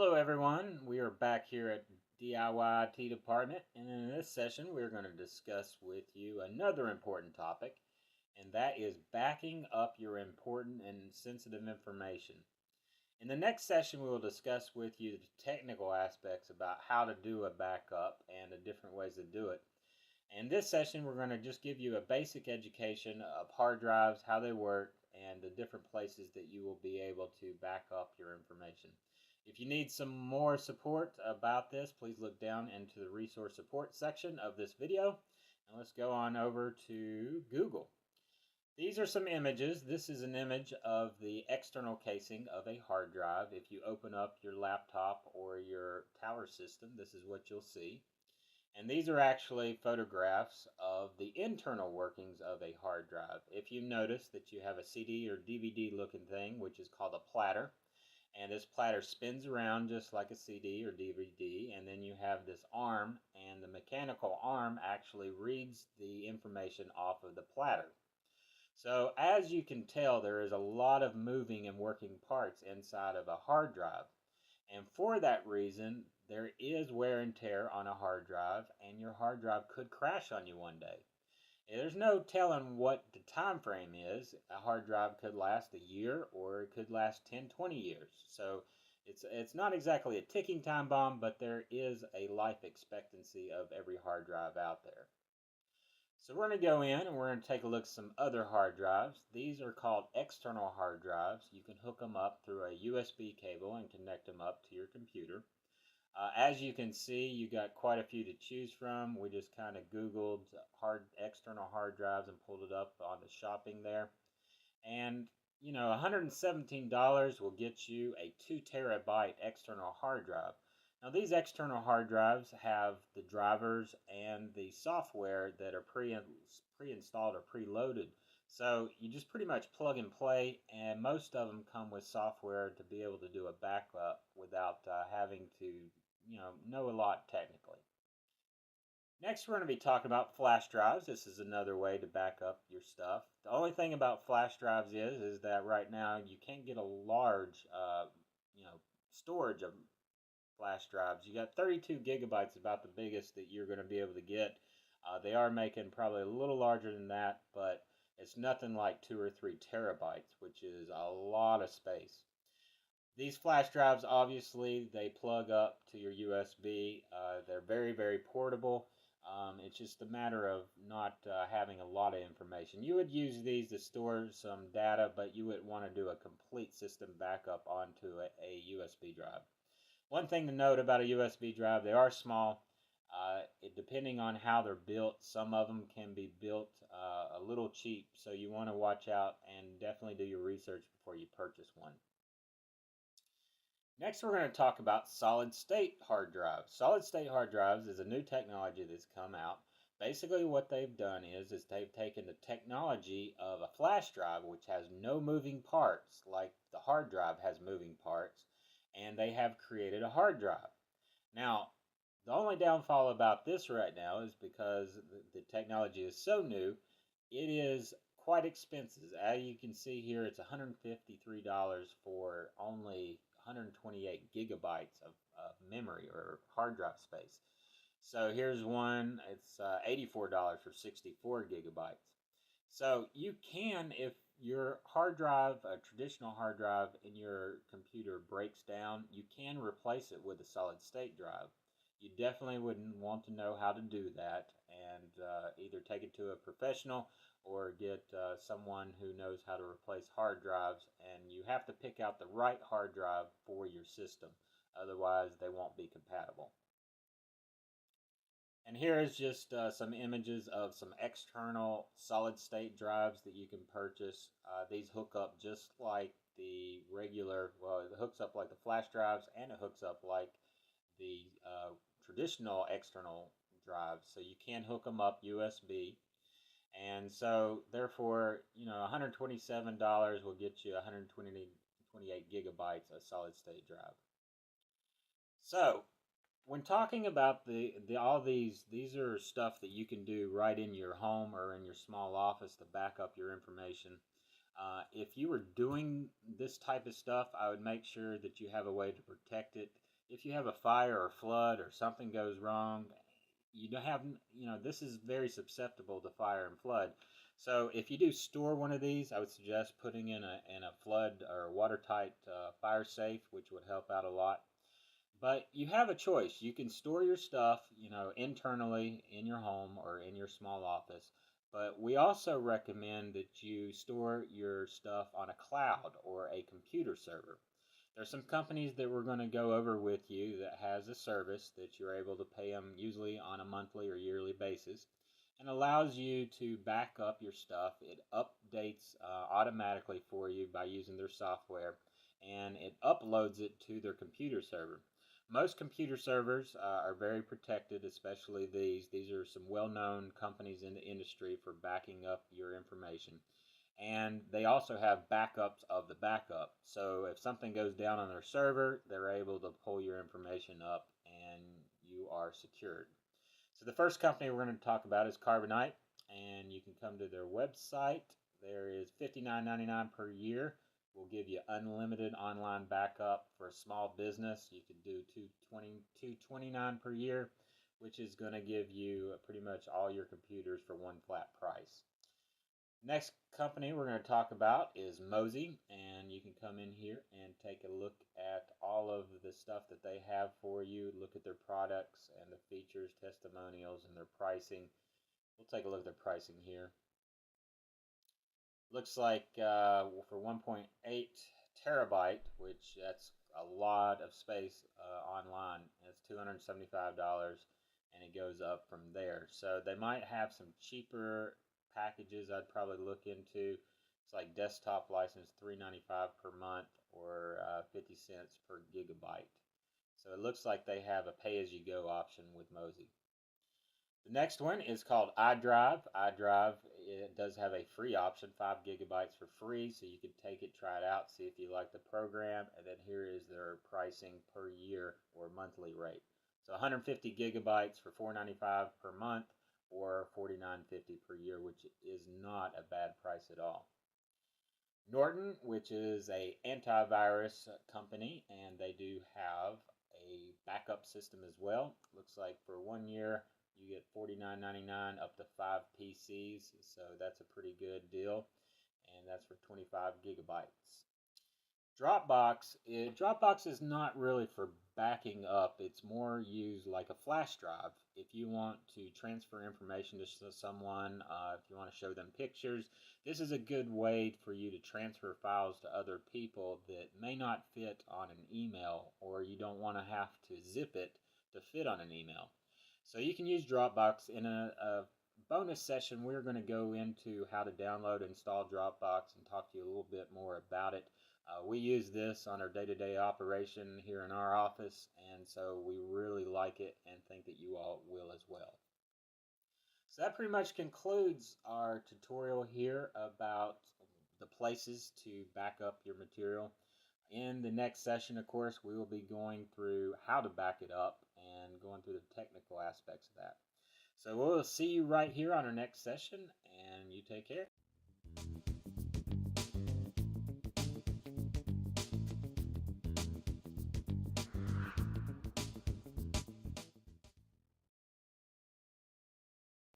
Hello everyone, we are back here at DIY IT Department, and in this session we're going to discuss with you another important topic, and that is backing up your important and sensitive information. In the next session we will discuss with you the technical aspects about how to do a backup and the different ways to do it. In this session we're going to just give you a basic education of hard drives, how they work, and the different places that you will be able to back up your information. If you need some more support about this, please look down into the resource support section of this video. And let's go on over to Google. These are some images. This is an image of the external casing of a hard drive. If you open up your laptop or your tower system, this is what you'll see. And these are actually photographs of the internal workings of a hard drive. If you notice that you have a CD or DVD looking thing, which is called a platter, and this platter spins around just like a CD or DVD, and then you have this arm, and the mechanical arm actually reads the information off of the platter. So as you can tell, there is a lot of moving and working parts inside of a hard drive. And for that reason, there is wear and tear on a hard drive, and your hard drive could crash on you one day. There's no telling what the time frame is. A hard drive could last a year or it could last 10, 20 years. So it's not exactly a ticking time bomb, but there is a life expectancy of every hard drive out there. So we're going to go in and we're going to take a look at some other hard drives. These are called external hard drives. You can hook them up through a USB cable and connect them up to your computer. As you can see, you got quite a few to choose from. We just kind of Googled external hard drives and pulled it up on the shopping there. And, you know, $117 will get you a 2 terabyte external hard drive. Now, these external hard drives have the drivers and the software that are pre-installed or preloaded. So you just pretty much plug and play, and most of them come with software to be able to do a backup without having to, know a lot technically. Next, we're going to be talking about flash drives. This is another way to back up your stuff. The only thing about flash drives is that right now you can't get a large, storage of flash drives. You got 32 gigabytes, about the biggest that you're going to be able to get. They are making probably a little larger than that, but it's nothing like 2 or 3 terabytes, which is a lot of space. These flash drives, obviously, they plug up to your USB. They're very, very portable. It's just a matter of not having a lot of information. You would use these to store some data, but you would want to do a complete system backup onto a USB drive. One thing to note about a USB drive, they are small. Depending on how they're built, some of them can be built a little cheap, so you want to watch out and definitely do your research before you purchase one. Next, we're going to talk about solid-state hard drives. Solid-state hard drives is a new technology that's come out. Basically, what they've done is they've taken the technology of a flash drive, which has no moving parts, like the hard drive has moving parts, and they have created a hard drive. Now, the only downfall about this right now is because the technology is so new, it is quite expensive. As you can see here, it's $153 for only 128 gigabytes of memory or hard drive space. So here's one, it's $84 for 64 gigabytes. So you can, if your hard drive, a traditional hard drive in your computer breaks down, you can replace it with a solid state drive. You definitely wouldn't want to know how to do that, and either take it to a professional or get someone who knows how to replace hard drives, and you have to pick out the right hard drive for your system. Otherwise, they won't be compatible. And here is just some images of some external solid state drives that you can purchase. These hook up just like the regular, well, it hooks up like the flash drives, and it hooks up like the traditional external drives. So you can hook them up USB. And so therefore, $127 will get you 128 gigabytes of solid state drive. So when talking about all these are stuff that you can do right in your home or in your small office to back up your information. If you were doing this type of stuff, I would make sure that you have a way to protect it. if you have a fire or flood or something goes wrong, you don't have, this is very susceptible to fire and flood. So if you do store one of these, I would suggest putting in a flood or watertight fire safe, which would help out a lot. But you have a choice. You can store your stuff, internally in your home or in your small office. But we also recommend that you store your stuff on a cloud or a computer server. There's some companies that we're going to go over with you that has a service that you're able to pay them usually on a monthly or yearly basis, and allows you to back up your stuff. It updates automatically for you by using their software, and it uploads it to their computer server. Most computer servers are very protected, especially these. These are some well-known companies in the industry for backing up your information. And they also have backups of the backup. So if something goes down on their server, they're able to pull your information up and you are secured. So the first company we're going to talk about is Carbonite, and you can come to their website. There is $59.99 per year. We'll give you unlimited online backup for a small business. You can do $229 per year, which is going to give you pretty much all your computers for one flat price. Next company we're going to talk about is Mozy, and you can come in here and take a look at all of the stuff that they have for you. Look at their products and the features, testimonials, and their pricing. We'll take a look at their pricing here. Looks like for 1.8 terabyte, which that's a lot of space online, it's $275, and it goes up from there. So they might have some cheaper packages I'd probably look into. It's like desktop license, $3.95 per month, or 50 cents per gigabyte. So it looks like they have a pay-as-you-go option with Mozy. The next one is called iDrive. iDrive, it does have a free option, 5 gigabytes for free, so you can take it, try it out, see if you like the program, and then here is their pricing per year or monthly rate. So 150 gigabytes for $4.95 per month, or $49.50 per year, which is not a bad price at all. Norton, which is a antivirus company, and they do have a backup system as well. Looks like for 1 year you get $49.99 up to 5 PCs, so that's a pretty good deal, and that's for 25 gigabytes. Dropbox is not really for backing up. It's more used like a flash drive. If you want to transfer information to someone, if you want to show them pictures, this is a good way for you to transfer files to other people that may not fit on an email, or you don't want to have to zip it to fit on an email. So you can use Dropbox. In a bonus session, we're going to go into how to download and install Dropbox and talk to you a little bit more about it. We use this on our day-to-day operation here in our office, and so we really like it and think that you all will as well. So that pretty much concludes our tutorial here about the places to back up your material. In the next session, of course, we will be going through how to back it up and going through the technical aspects of that. So we'll see you right here on our next session, and you take care.